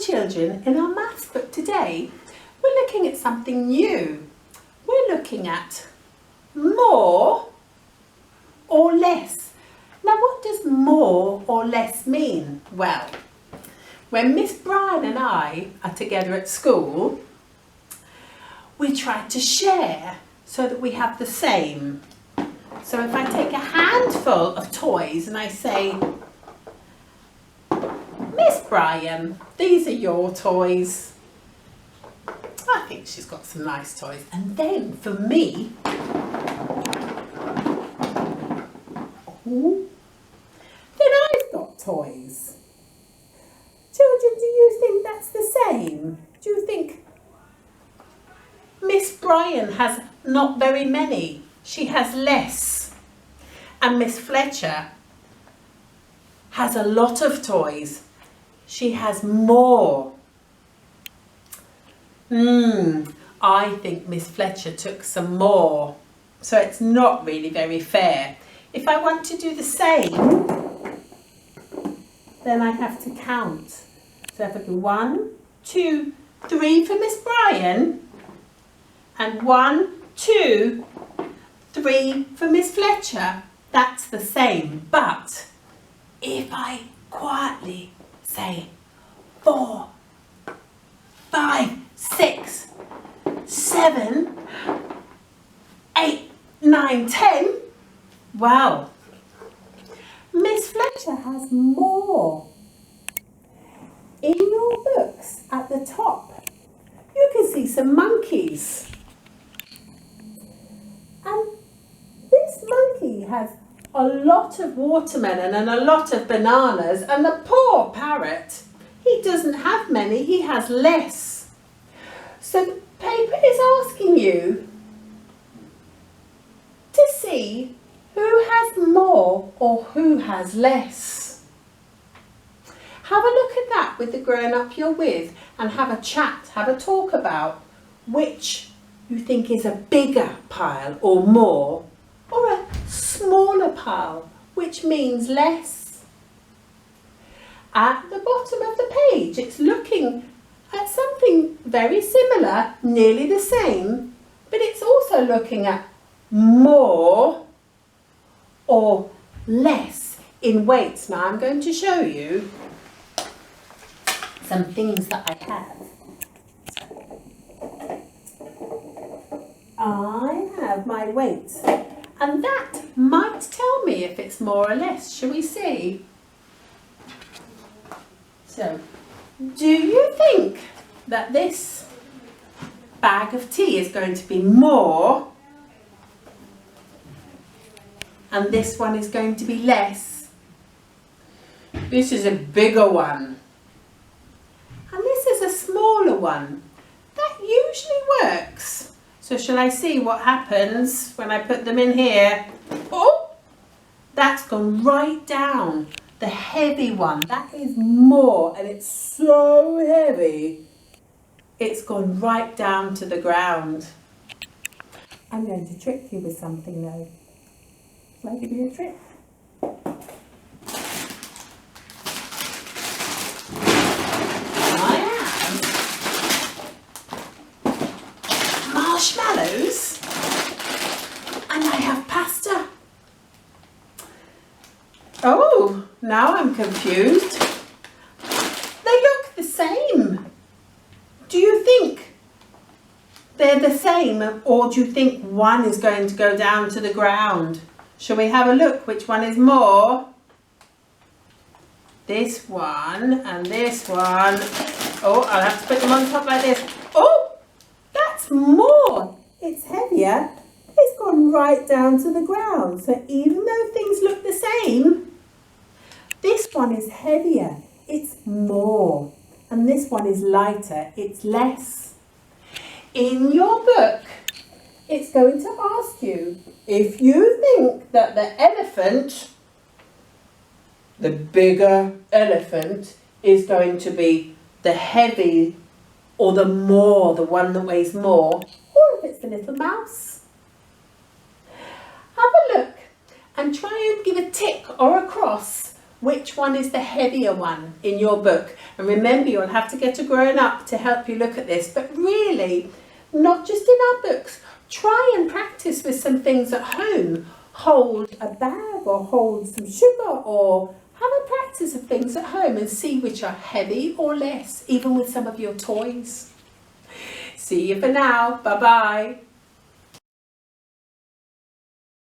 children, in our maths book today, we're looking at something new. We're looking at more or less. Now, what does more or less mean? Well, when Miss Brian and I are together at school, we try to share so that we have the same. So if I take a handful of toys and I say, Miss Brian, these are your toys. I think she's got some nice toys. And then for me, then I've got toys. Children, do you think that's the same? Do you think Miss Brian has not very many? She has less. And Miss Fletcher has a lot of toys. She has more. I think Miss Fletcher took some more. So it's not really very fair. If I want to do the same, then I have to count. So if I do 1, 2, 3 for Miss Brian, and 1, 2, 3 for Miss Fletcher, that's the same. But if I quietly say 4, 5, 6, 7, 8, 9, 10, well, Miss Fletcher has more. In your books at the top, you can see some monkeys. And this monkey has a lot of watermelon and a lot of bananas, and the poor parrot, he doesn't have many, he has less. So the paper is asking you to see who has more or who has less. Have a look at that with the grown-up you're with and have a chat, have a talk about which you think is a bigger pile or more, or a smaller pile, which means less. At the bottom of the page, it's looking at something very similar, nearly the same, but it's also looking at more or less in weights. Now I'm going to show you some things that I have. I have my weight, and that might tell me if it's more or less. Shall we see? So, do you think that this bag of tea is going to be more and this one is going to be less? This is a bigger one and this is a smaller one. That usually works. So shall I see what happens when I put them in here? Oh, that's gone right down. The heavy one, that is more, and it's so heavy, it's gone right down to the ground. I'm going to trick you with something though. Shall I give you a trick? I have marshmallows and I have pasta. Oh, now I'm confused. They look the same. Do you think they're the same, or do you think one is going to go down to the ground? Shall we have a look which one is more? This one and this one. Oh, I'll have to put them on top like this. Oh, that's more. It's heavier. It's gone right down to the ground. So even though things look the same, this one is heavier, it's more, and this one is lighter, it's less. In your book, it's going to ask you if you think that the elephant, the bigger elephant, is going to be the heavy or the more, the one that weighs more, or if it's the little mouse. Have a look and try and give a tick or a cross which one is the heavier one in your book. And remember, you'll have to get a grown-up to help you look at this, but really, not just in our books, try and practice with some things at home. Hold a bag or hold some sugar, or have a practice of things at home and see which are heavy or less, even with some of your toys. See you for now. Bye-bye.